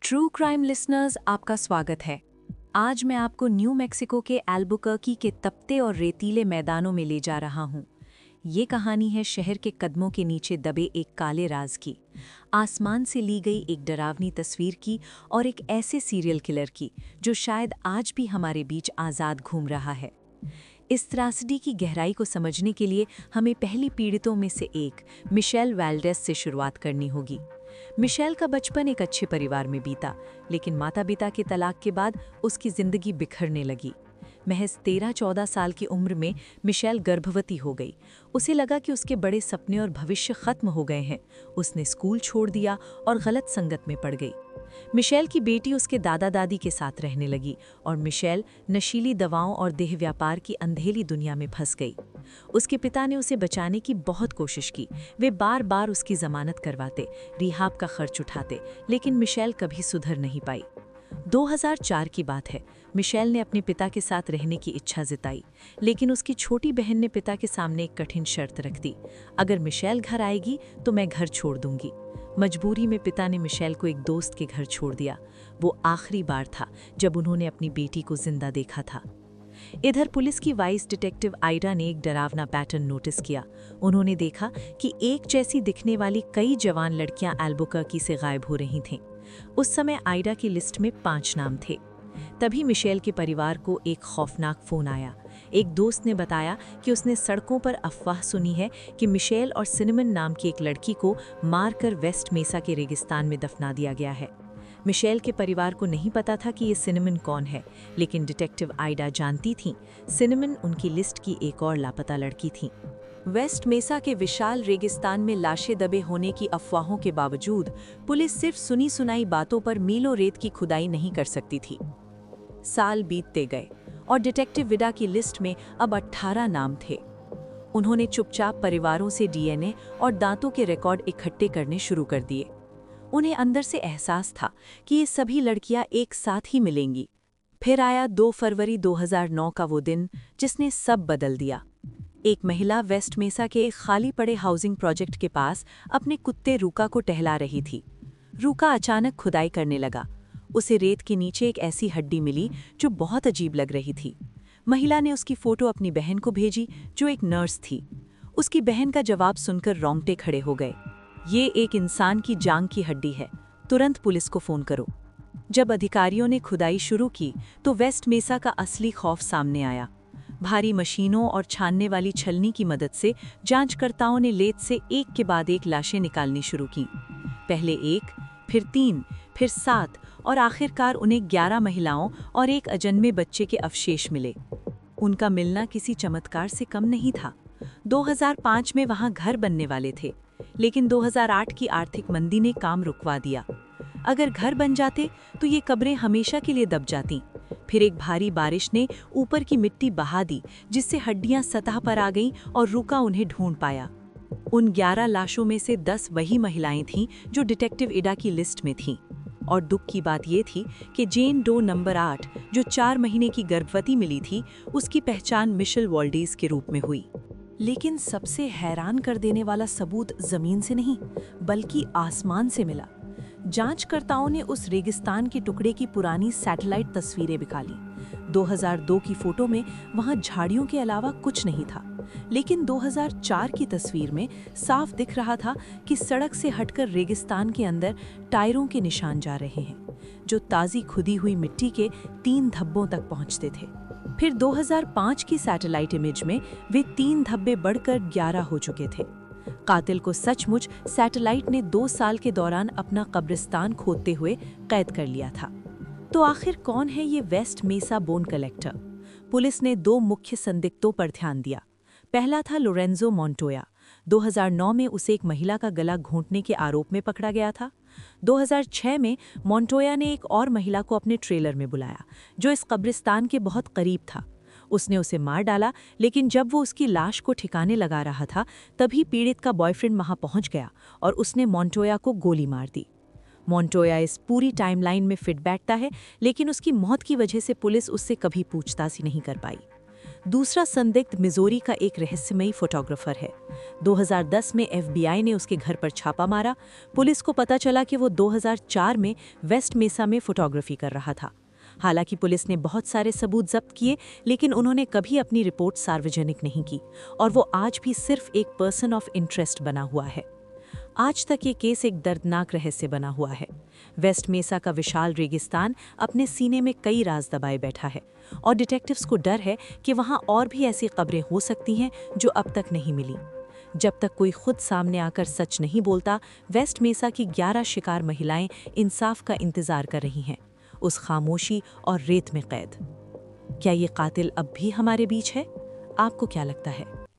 True crime listeners, आपका स्वागत है। आज मैं आपको न्यू मैक्सिको के एल्बुकर्की के तपते और रेतीले मैदानों में ले जा रहा हूँ। ये कहानी है शहर के कदमों के नीचे दबे एक काले राज की, आसमान से ली गई एक डरावनी तस्वीर की और एक ऐसे सीरियल किलर की जो शायद आज भी हमारे बीच आज़ाद घूम रहा है। इस त्रासदी की गहराई को समझने के लिए हमें पहली पीड़ितों में से एक मिशेल वाल्डेस से शुरुआत करनी होगी। मिशेल का बचपन एक अच्छे परिवार में बीता, लेकिन माता-पिता के तलाक के बाद उसकी जिंदगी बिखरने लगी। महज 13-14 साल की उम्र में मिशेल गर्भवती हो गई। उसे लगा कि उसके बड़े सपने और भविष्य खत्म हो गए हैं। उसने स्कूल छोड़ दिया और गलत संगत में पड़ गई। मिशेल की बेटी उसके दादा दादी के साथ रहने लगी और मिशेल नशीली दवाओं और देह व्यापार की अंधेरी दुनिया में फंस गई। उसके पिता ने उसे बचाने की बहुत कोशिश की। वे बार बार उसकी जमानत करवाते, रिहाब का खर्च उठाते, लेकिन मिशेल कभी सुधर नहीं पाई। 2004 की बात है। मिशेल ने अपने पिता के साथ रहने की इच्छा जताई, लेकिन उसकी छोटी बहन ने पिता के सामने एक कठिन शर्त रख दी। अगर मिशेल घर आएगी तो मैं घर छोड़ दूंगी। मजबूरी में पिता ने मिशेल को एक दोस्त के घर छोड़ दिया। वो आखिरी बार था जब उन्होंने अपनी बेटी को जिंदा देखा था। इधर पुलिस की वाइस डिटेक्टिव आइडा ने एक डरावना पैटर्न नोटिस किया। उन्होंने देखा कि एक जैसी दिखने वाली कई जवान लड़कियां एल्बुकर्की से गायब हो रही थीं। उस समय आइडा की लिस्ट में 5 नाम थे। तभी मिशेल के परिवार को एक खौफनाक फोन आया। एक दोस्त ने बताया कि उसने सड़कों पर अफवाह सुनी है कि मिशेल और सिनेमन नाम की एक लड़की को मारकर वेस्ट मेसा के रेगिस्तान में दफना दिया गया है। मिशेल के परिवार को नहीं पता था कि ये सिनेमन कौन है, लेकिन डिटेक्टिव आइडा जानती थी। सिनेमन उनकी लिस्ट की एक और लापता लड़की थी। वेस्ट मेसा के विशाल रेगिस्तान में लाशें दबे होने की अफवाहों के बावजूद पुलिस सिर्फ सुनी सुनाई बातों पर मीलों रेत की खुदाई नहीं कर सकती थी। साल बीतते गए और डिटेक्टिव विडा की लिस्ट में अब 18 नाम थे। उन्होंने चुपचाप परिवारों से डीएनए और दांतों के रिकॉर्ड इकट्ठे करने शुरू कर दिए। उन्हें अंदर से एहसास था कि ये सभी लड़कियां एक साथ ही मिलेंगी। फिर आया 2 फरवरी 2009 का वो दिन जिसने सब बदल दिया। एक महिला वेस्ट मेसा के एक खाली पड़े हाउसिंग प्रोजेक्ट के पास अपने कुत्ते रूका को टहला रही थी। रूका अचानक खुदाई करने लगा। उसे रेत के नीचे एक ऐसी हड्डी मिली जो बहुत अजीब लग रही थी। महिला ने उसकी फोटो अपनी बहन को भेजी, जो एक नर्स थी। उसकी बहन का जवाब सुनकर रोंगटे खड़े हो गए। ये एक इंसान की जांग की हड्डी है, तुरंत पुलिस को फोन करो। जब अधिकारियों ने खुदाई शुरू की तो वेस्ट मेसा का असली खौफ सामने आया। भारी मशीनों और छानने वाली छलनी की मदद से जांचकर्ताओं ने लेद से एक के बाद एक लाशें निकालनी शुरू की। पहले 1, फिर 3, फिर 7 और आखिरकार उन्हें 11 महिलाओं और एक अजन्मे बच्चे के अवशेष मिले। उनका मिलना किसी चमत्कार से कम नहीं था। 2005 में वहां घर बनने वाले थे, लेकिन 2008 की आर्थिक मंदी ने काम रुकवा दिया। अगर घर बन जाते तो ये कब्रें हमेशा के लिए दब जातीं। फिर एक भारी बारिश ने ऊपर की मिट्टी बहा दी, जिससे हड्डियां सतह पर आ गईं और रुका उन्हें ढूंढ पाया। उन 11 लाशों में से 10 वही महिलाएं थीं जो डिटेक्टिव इडा की लिस्ट में थीं। और दुख की बात यह थी कि जेन डो नंबर 8, जो 4 महीने की गर्भवती मिली थी, उसकी पहचान मिशेल वाल्डेस के रूप में हुई। लेकिन सबसे हैरान कर देने वाला सबूत जमीन से नहीं, बल्कि आसमान से मिला। जांचकर्ताओं ने उस रेगिस्तान के टुकड़े की पुरानी सैटेलाइट तस्वीरें निकाली। 2002 की फोटो में वहां झाड़ियों के अलावा कुछ नहीं था, लेकिन 2004 की तस्वीर में साफ दिख रहा था कि सड़क से हटकर रेगिस्तान के अंदर टायरों के निशान जा रहे हैं, जो ताज़ी खुदी हुई मिट्टी के 3 धब्बों तक पहुंचते थे। फिर 2005 की सैटेलाइट इमेज में वे 3 धब्बे बढ़कर 11 हो चुके थे। कातिल को सचमुच सैटेलाइट ने 2 साल के दौरान अपना कब्रिस्तान खोदते हुए कैद कर लिया था। तो आखिर कौन है ये वेस्ट मेसा बोन कलेक्टर? पुलिस ने 2 मुख्य संदिग्धों पर ध्यान दिया। पहला था लोरेंजो मोंटोया। 2009 में उसे एक महिला का गला घोंटने के आरोप में पकड़ा गया था। 2006 में मोंटोया ने एक और महिला को अपने ट्रेलर में बुलाया, जो इस कब्रिस्तान के बहुत करीब था। उसने उसे मार डाला, लेकिन जब वो उसकी लाश को ठिकाने लगा रहा था, तभी पीड़ित का बॉयफ्रेंड वहां पहुंच गया और उसने मोंटोया को गोली मार दी। मोंटोया इस पूरी टाइमलाइन में फिट बैठता है, लेकिन उसकी मौत की वजह से पुलिस उससे कभी पूछताछ ही नहीं कर पाई। दूसरा संदिग्ध मिजोरी का एक रहस्यमयी फोटोग्राफर है। 2010 में FBI ने उसके घर पर छापा मारा। पुलिस को पता चला कि वो 2004 में वेस्ट मेसा में फोटोग्राफी कर रहा था। हालांकि पुलिस ने बहुत सारे सबूत जब्त किए, लेकिन उन्होंने कभी अपनी रिपोर्ट सार्वजनिक नहीं की और वो आज भी सिर्फ एक पर्सन ऑफ इंटरेस्ट बना हुआ है। आज तक ये केस एक दर्दनाक रहस्य बना हुआ है। वेस्ट मेसा का विशाल रेगिस्तान अपने सीने में कई राज दबाए बैठा है और डिटेक्टिव्स को डर है कि वहाँ और भी ऐसी कब्रें हो सकती हैं जो अब तक नहीं मिली। जब तक कोई खुद सामने आकर सच नहीं बोलता, वेस्ट मेसा की 11 शिकार महिलाएं इंसाफ का इंतजार कर रही हैं, उस खामोशी और रेत में कैद। क्या ये कातिल अब भी हमारे बीच है? आपको क्या लगता है?